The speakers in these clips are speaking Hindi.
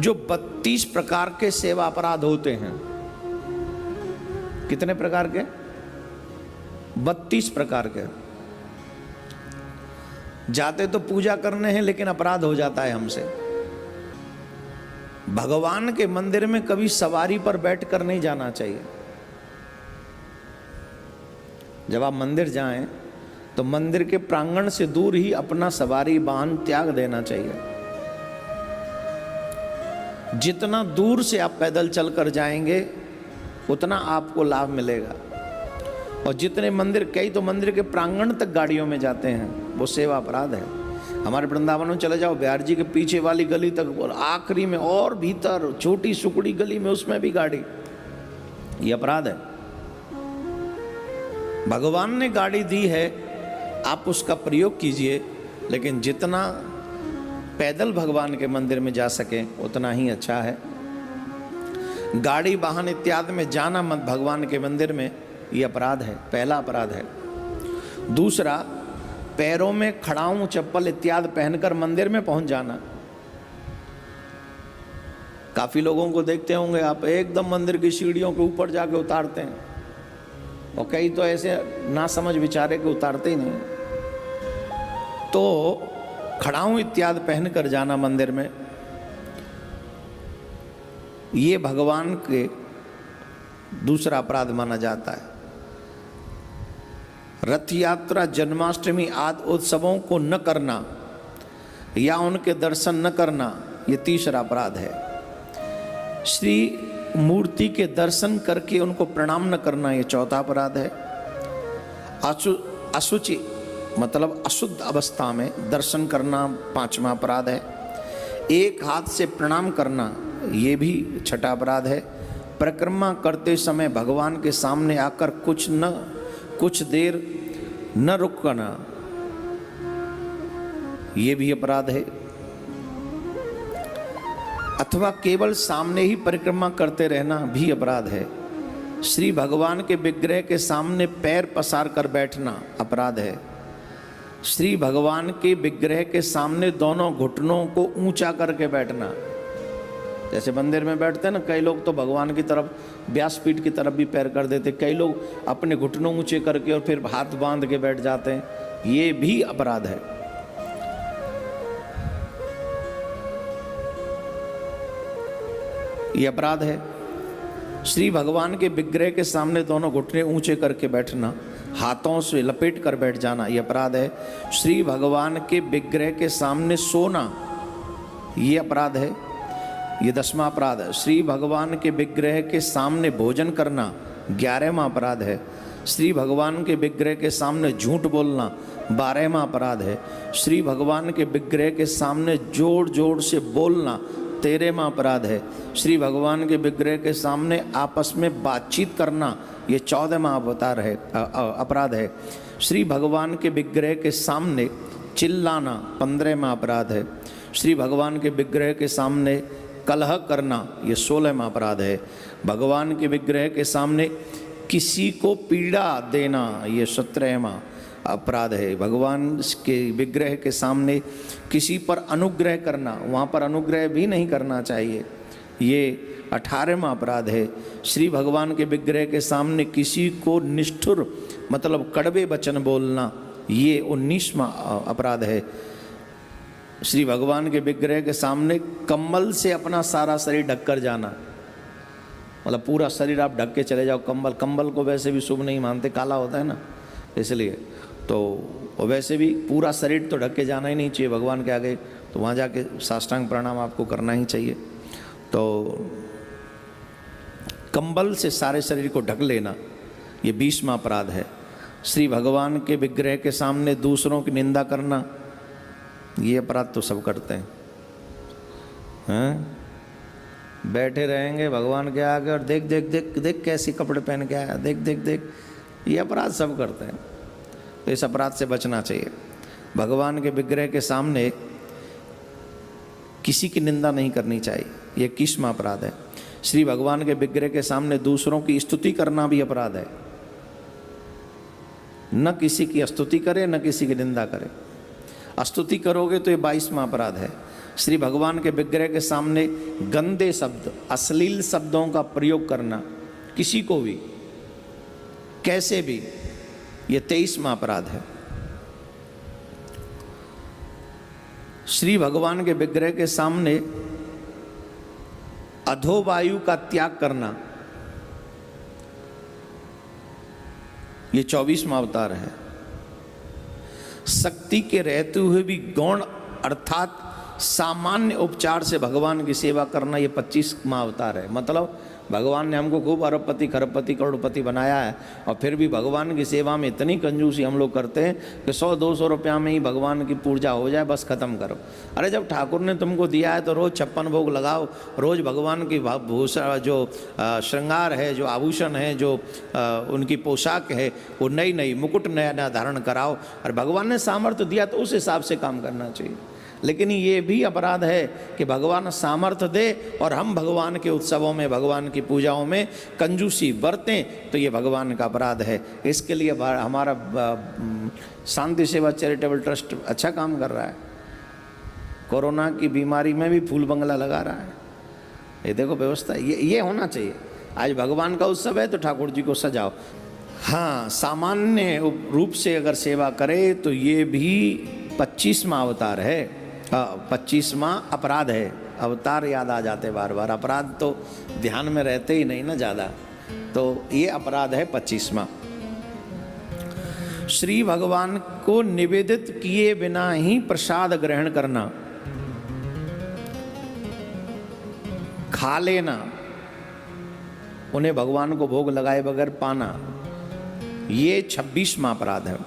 जो 32 प्रकार के सेवा अपराध होते हैं। कितने प्रकार के? 32 प्रकार के। जाते तो पूजा करने हैं लेकिन अपराध हो जाता है हमसे। भगवान के मंदिर में कभी सवारी पर बैठकर नहीं जाना चाहिए। जब आप मंदिर जाएं तो मंदिर के प्रांगण से दूर ही अपना सवारी वाहन त्याग देना चाहिए। जितना दूर से आप पैदल चलकर जाएंगे उतना आपको लाभ मिलेगा। और जितने मंदिर, कई तो मंदिर के प्रांगण तक गाड़ियों में जाते हैं, वो सेवा अपराध है। हमारे वृंदावन में चले जाओ, बिहार जी के पीछे वाली गली तक, और आखिरी में और भीतर छोटी सुकड़ी गली में, उसमें भी गाड़ी, ये अपराध है। भगवान ने गाड़ी दी है, आप उसका प्रयोग कीजिए, लेकिन जितना पैदल भगवान के मंदिर में जा सके उतना ही अच्छा है। गाड़ी वाहन इत्यादि में जाना मत भगवान के मंदिर में, ये अपराध है, पहला अपराध है। दूसरा, पैरों में खड़ाऊं चप्पल इत्यादि पहनकर मंदिर में पहुंच जाना। काफी लोगों को देखते होंगे आप, एकदम मंदिर की सीढ़ियों के ऊपर जाके उतारते हैं, और कई तो ऐसे ना समझ विचारे के उतारते ही नहीं। तो खड़ाऊं इत्यादि पहनकर जाना मंदिर में, ये भगवान के दूसरा अपराध माना जाता है। रथ यात्रा, जन्माष्टमी आदि उत्सवों को न करना या उनके दर्शन न करना, ये तीसरा अपराध है। श्री मूर्ति के दर्शन करके उनको प्रणाम न करना, ये चौथा अपराध है। अशुचि मतलब अशुद्ध अवस्था में दर्शन करना, पांचवा अपराध है। एक हाथ से प्रणाम करना, ये भी छठा अपराध है। परिक्रमा करते समय भगवान के सामने आकर कुछ देर न रुकना, ये भी अपराध है। अथवा केवल सामने ही परिक्रमा करते रहना भी अपराध है। श्री भगवान के विग्रह के सामने पैर पसार कर बैठना अपराध है। श्री भगवान के विग्रह के सामने दोनों घुटनों को ऊंचा करके बैठना। जैसे मंदिर में बैठते हैं ना, कई लोग तो भगवान की तरफ, व्यासपीठ की तरफ भी पैर कर देते, कई लोग अपने घुटनों ऊंचे करके और फिर हाथ बांध के बैठ जाते हैं, ये भी अपराध है। ये अपराध है। श्री भगवान के विग्रह के सामने दोनों घुटने ऊंचे करके बैठना, हाथों से लपेट कर बैठ जाना, ये अपराध है। श्री भगवान के विग्रह के सामने सोना, ये अपराध है, ये 10वां अपराध है। श्री भगवान के विग्रह के सामने भोजन करना 11वां अपराध है। श्री भगवान के विग्रह के सामने झूठ बोलना 12वां अपराध है। श्री भगवान के विग्रह के सामने जोर जोर से बोलना 13वां अपराध है। श्री भगवान के विग्रह के सामने आपस में बातचीत करना, ये 14वां अपराध है। श्री भगवान के विग्रह के सामने चिल्लाना 15वां अपराध है। श्री भगवान के विग्रह के सामने कलह करना, ये 16वां अपराध है। भगवान के विग्रह के सामने किसी को पीड़ा देना, ये 17वां अपराध है। भगवान के विग्रह के सामने किसी पर अनुग्रह करना, वहाँ पर अनुग्रह भी नहीं करना चाहिए, ये 18वां अपराध है। श्री भगवान के विग्रह के सामने किसी को निष्ठुर मतलब कड़वे वचन बोलना, ये 19वां अपराध है। श्री भगवान के विग्रह के सामने कंबल से अपना सारा शरीर ढककर जाना, मतलब पूरा शरीर आप ढक के चले जाओ। कंबल को वैसे भी शुभ नहीं मानते, काला होता है ना, इसलिए तो वैसे भी पूरा शरीर तो ढक के जाना ही नहीं चाहिए भगवान के आगे, तो वहाँ जाके साष्टांग प्रणाम आपको करना ही चाहिए। तो कंबल से सारे शरीर को ढक लेना, ये 20वां अपराध है। श्री भगवान के विग्रह के सामने दूसरों की निंदा करना, ये अपराध तो सब करते हैं। बैठे रहेंगे भगवान के आगे और देख देख देख देख कैसे कपड़े पहन के आया, देख देख देख, ये अपराध सब करते हैं। तो इस अपराध से बचना चाहिए। भगवान के विग्रह के सामने किसी की निंदा नहीं करनी चाहिए, ये 21वां अपराध है। श्री भगवान के विग्रह के सामने दूसरों की स्तुति करना भी अपराध है। न किसी की स्तुति करे, न किसी की निंदा करे। स्तुति करोगे तो ये 22वां अपराध है। श्री भगवान के विग्रह के सामने गंदे शब्द, अश्लील शब्दों का प्रयोग करना किसी को भी कैसे भी, ये 23वां अपराध है। श्री भगवान के विग्रह के सामने अधोवायु का त्याग करना, ये 24वां अवतार है। शक्ति के रहते हुए भी गौण अर्थात सामान्य उपचार से भगवान की सेवा करना, ये 25वां अवतार है। मतलब भगवान ने हमको खूब अरबपति, खरबपति, करोड़पति बनाया है और फिर भी भगवान की सेवा में इतनी कंजूसी हम लोग करते हैं कि 100-200 रुपया में ही भगवान की पूजा हो जाए, बस खत्म करो। अरे जब ठाकुर ने तुमको दिया है तो रोज़ 56 भोग लगाओ, रोज़ भगवान की भूषण जो श्रृंगार है, जो आभूषण है, जो उनकी पोशाक है, वो नई नई, मुकुट नया नया धारण कराओ। और भगवान ने सामर्थ्य दिया तो उस हिसाब से काम करना चाहिए। लेकिन ये भी अपराध है कि भगवान सामर्थ्य दे और हम भगवान के उत्सवों में, भगवान की पूजाओं में कंजूसी बरतें, तो ये भगवान का अपराध है। इसके लिए हमारा शांति सेवा चैरिटेबल ट्रस्ट अच्छा काम कर रहा है। कोरोना की बीमारी में भी फूल बंगला लगा रहा है। ये देखो व्यवस्था, ये होना चाहिए। आज भगवान का उत्सव है तो ठाकुर जी को सजाओ। हाँ, सामान्य रूप से अगर सेवा करे तो ये भी 25वां अवतार है, 25वां अपराध है। अवतार याद आ जाते बार बार, अपराध तो ध्यान में रहते ही नहीं ना ज़्यादा, तो ये अपराध है 25वां। श्री भगवान को निवेदित किए बिना ही प्रसाद ग्रहण करना, खा लेना, उन्हें भगवान को भोग लगाए बगैर पाना, ये 26वां अपराध है।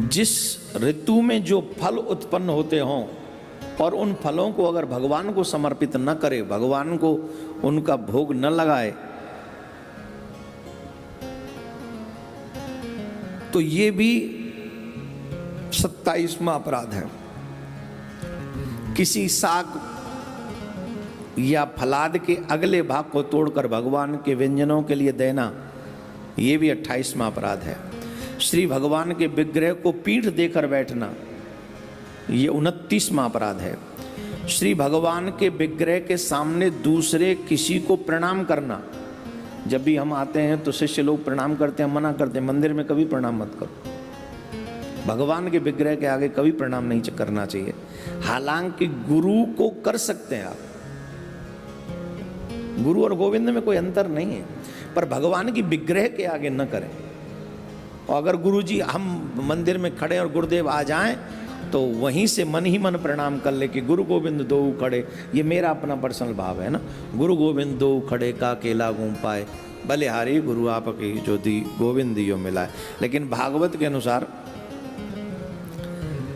जिस ऋतु में जो फल उत्पन्न होते हों और उन फलों को अगर भगवान को समर्पित न करे, भगवान को उनका भोग न लगाए, तो ये भी 27वां अपराध है। किसी शाक या फलाद के अगले भाग को तोड़कर भगवान के व्यंजनों के लिए देना, ये भी 28वां अपराध है। श्री भगवान के विग्रह को पीठ देकर बैठना, ये 29वां अपराध है। श्री भगवान के विग्रह के सामने दूसरे किसी को प्रणाम करना, जब भी हम आते हैं तो शिष्य लोग प्रणाम करते हैं, मना करते हैं, मंदिर में कभी प्रणाम मत करो। भगवान के विग्रह के आगे कभी प्रणाम नहीं करना चाहिए। हालांकि गुरु को कर सकते हैं आप, गुरु और गोविंद में कोई अंतर नहीं है, पर भगवान की विग्रह के आगे न करें। और अगर गुरुजी हम मंदिर में खड़े और गुरुदेव आ जाएं तो वहीं से मन ही मन प्रणाम कर ले कि गुरु गोविंद दो खड़े, ये मेरा अपना पर्सनल भाव है ना। गुरु गोविंद दो खड़े का केला घूम पाए, बलिहारी गुरु आपकी जो दी गोविंद दियो मिलाए। लेकिन भागवत के अनुसार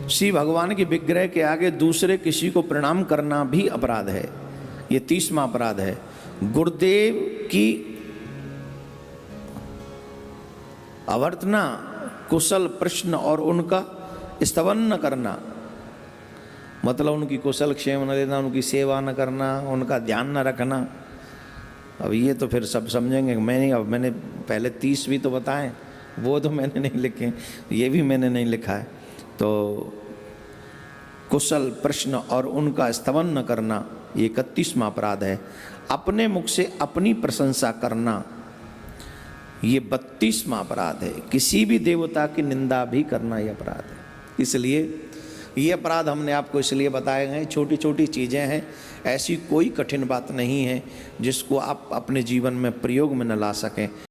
श्री भगवान के विग्रह के आगे दूसरे किसी को प्रणाम करना भी अपराध है, ये 30वां अपराध है। गुरुदेव की अवर्तना, कुशल प्रश्न और उनका स्तवन न करना, मतलब उनकी कुशल क्षेम न लेना, उनकी सेवा न करना, उनका ध्यान न रखना। अब ये तो फिर सब समझेंगे। मैंने पहले 30 भी तो बताएं, वो तो मैंने नहीं लिखे, ये भी मैंने नहीं लिखा है। तो कुशल प्रश्न और उनका स्तवन न करना, ये 31वां अपराध है। अपने मुख से अपनी प्रशंसा करना, ये 32वां अपराध है। किसी भी देवता की निंदा भी करना ये अपराध है। इसलिए ये अपराध हमने आपको इसलिए बताए हैं, छोटी छोटी चीज़ें हैं, ऐसी कोई कठिन बात नहीं है जिसको आप अपने जीवन में प्रयोग में न ला सकें।